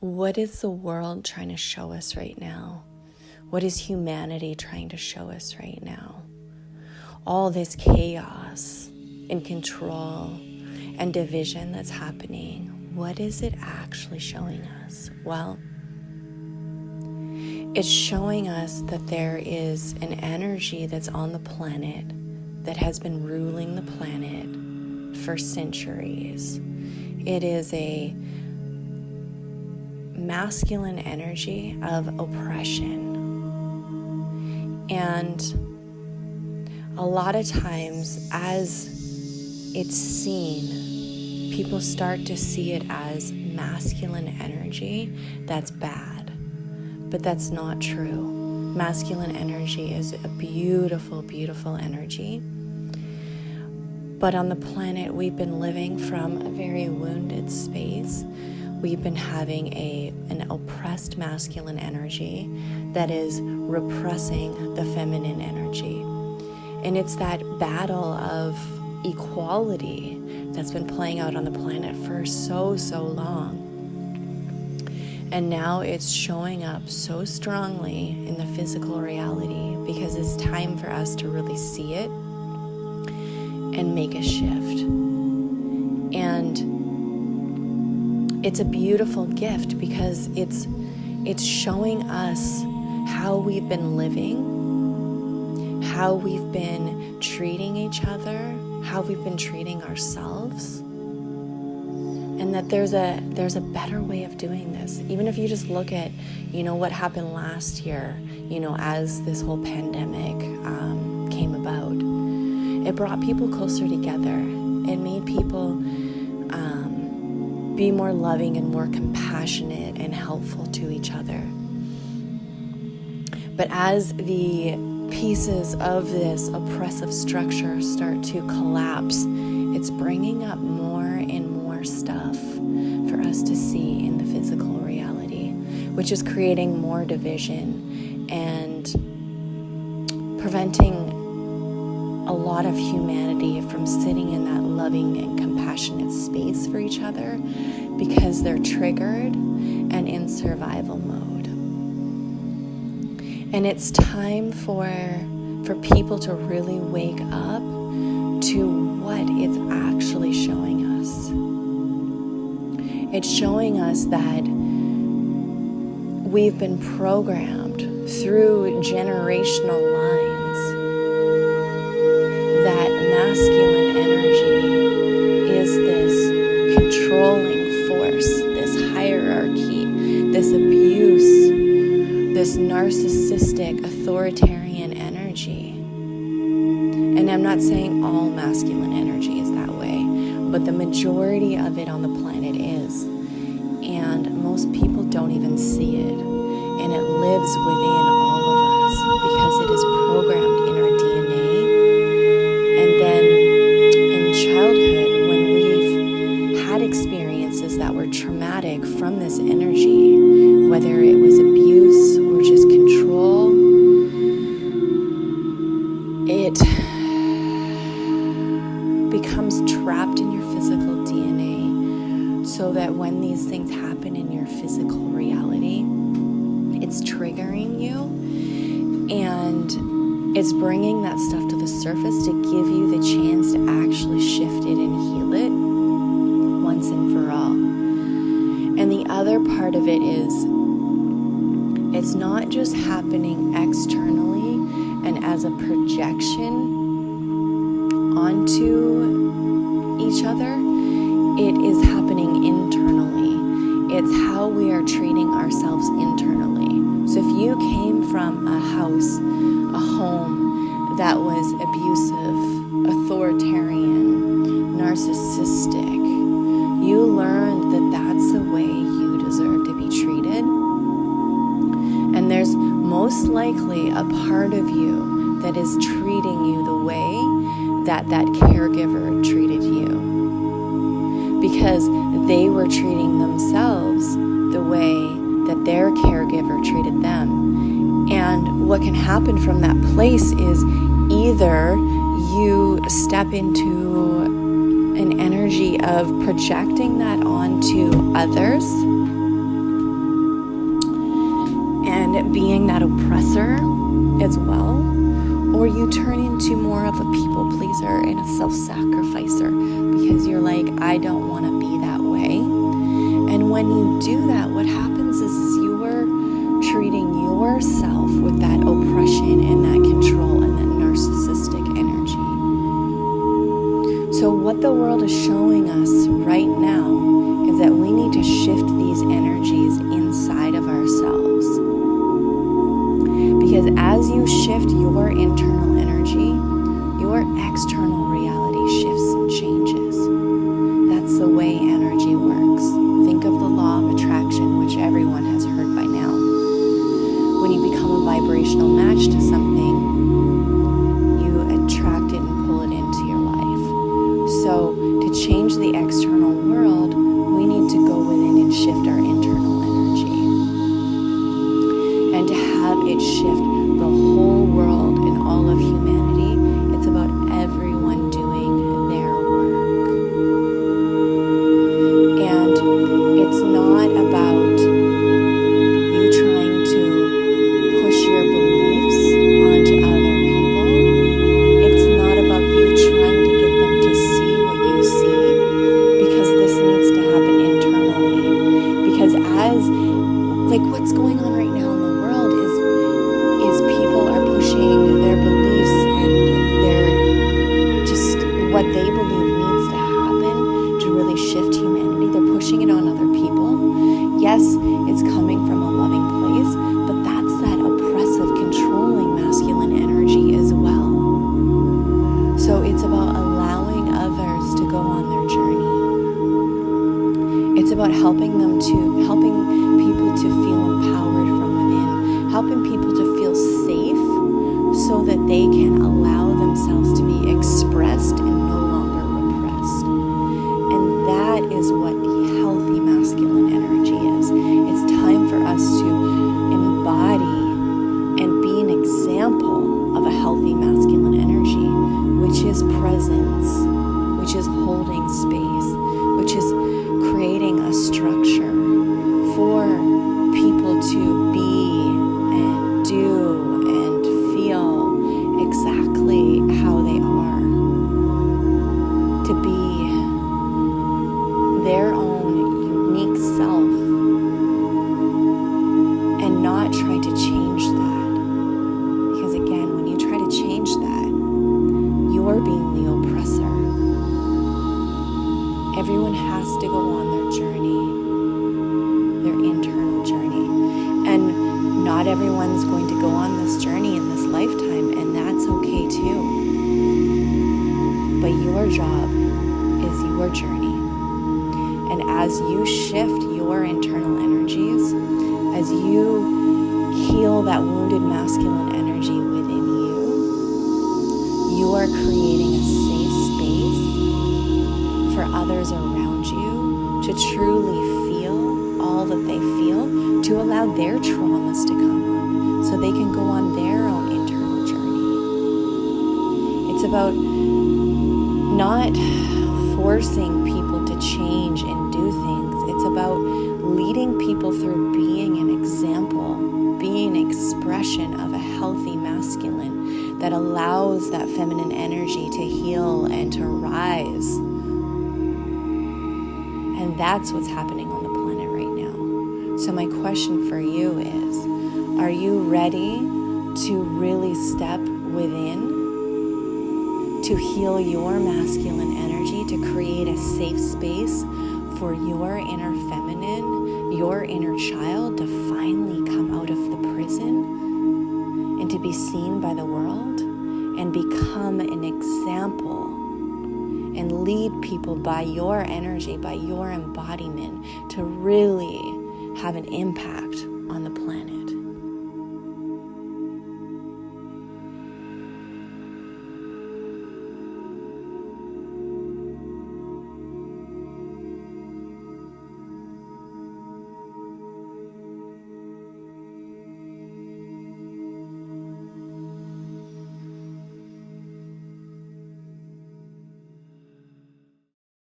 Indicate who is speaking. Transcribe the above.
Speaker 1: What is the world trying to show us right now? What is humanity trying to show us right now? All this chaos and control and division that's happening, what is it actually showing us? Well, it's showing us that there is an energy that's on the planet that has been ruling the planet for centuries. It is a masculine energy of oppression. And a lot of times, as it's seen, people start to see it as masculine energy that's bad. But that's not true. Masculine energy is a beautiful, beautiful energy. But on the planet, we've been living from a very wounded space. We've been having an oppressed masculine energy that is repressing the feminine energy. And it's that battle of equality that's been playing out on the planet for so long. And now it's showing up so strongly in the physical reality because it's time for us to really see it and make a shift. And it's a beautiful gift because it's showing us how we've been living, how we've been treating each other, how we've been treating ourselves, and that there's a better way of doing this. Even if you just look at, what happened last year, as this whole pandemic came about, it brought people closer together. It made people be more loving and more compassionate and helpful to each other. But as the pieces of this oppressive structure start to collapse, it's bringing up more and more stuff for us to see in the physical reality, which is creating more division and preventing a lot of humanity from sitting in that loving and compassionate space for each other because they're triggered and in survival mode. And it's time for people to really wake up to what it's actually showing us. It's showing us that we've been programmed through generational lines that masculine energy is this controlling force, this hierarchy, this abuse, this narcissistic, authoritarian energy. And I'm not saying all masculine energy is that way, but the majority of it on the planet is. And most people don't even see it. And it lives within all of us because it is programmed in our DNA. And then in childhood, when we've had experiences that were traumatic from this energy, whether it was abuse or just control, it becomes trapped in your physical DNA, so that when these things happen in your physical reality, it's triggering you and it's bringing that stuff to the surface to give you the chance to actually shift it and heal it once and for all. And the other part of it is, it's not just happening externally and as a projection onto each other. It is happening internally. It's how we are treating ourselves internally. So if you came from a house, a home that was abusive, authoritarian, narcissistic, you learned that that's the way you deserve to be treated. And there's most likely a part of you that is treating you the way that caregiver treated you, because they were treating themselves the way that their caregiver treated them. And what can happen from that place is either you step into an energy of projecting that onto others, and being that oppressor as well, or you turn into more of a people pleaser and a self-sacrificer because you're like, I don't want to be that way. And when you do that, what happens is you're treating yourself with that oppression and that control and that narcissistic energy. So what the world is showing us right now is that we need to shift these energies inside of ourselves. Because as you shift your internal energy, your external reality shifts and changes. That's the way energy works. Think of the law of attraction, which everyone has heard by now. When you become a vibrational match to something, you attract it and pull it into your life. So to change the external world, we need to go within and shift our internal energy. And to have it shift the whole world and all of humanity, it's about everyone doing their work. And it's not about you trying to push your beliefs onto other people. It's not about you trying to get them to see what you see, because this needs to happen internally. Because what's going on right now in the world is people are pushing their beliefs and their just what they believe needs to happen to really shift humanity. They're pushing it on other people. Yes, it's coming from a loving place, but that's that oppressive, controlling masculine energy as well. So it's about allowing others to go on their journey. It's about helping people to feel empowered from within, helping people to feel safe so that they can allow themselves to be expressed and no longer repressed. And that is what the healthy masculine energy is. It's time for us to embody and be an example of a healthy masculine energy, which is presence, which is holding space, which is creating a structure for people to be and do and feel exactly how they are, to be their own unique self and not try to change that. Because again, when you try to change that, you're being the oppressor. Everyone has to go on their journey, their internal journey. And not everyone's going to go on this journey in this lifetime, and that's okay too. But your job is your journey. And as you shift your internal energies, as you heal that wounded masculine energy within you, you are creating a safe space for others around you to truly feel all that they feel, to allow their traumas to come up so they can go on their own internal journey. It's about not forcing people to change and do things. It's about leading people through being an example, being an expression of a healthy masculine that allows that feminine energy to heal and to rise. And that's what's happening on the planet right now. So my question for you is, are you ready to really step within, to heal your masculine energy, to create a safe space for your inner feminine, your inner child to finally come out of the prison and to be seen by the world and become an example and lead people by your energy, by your embodiment, to really have an impact on the planet?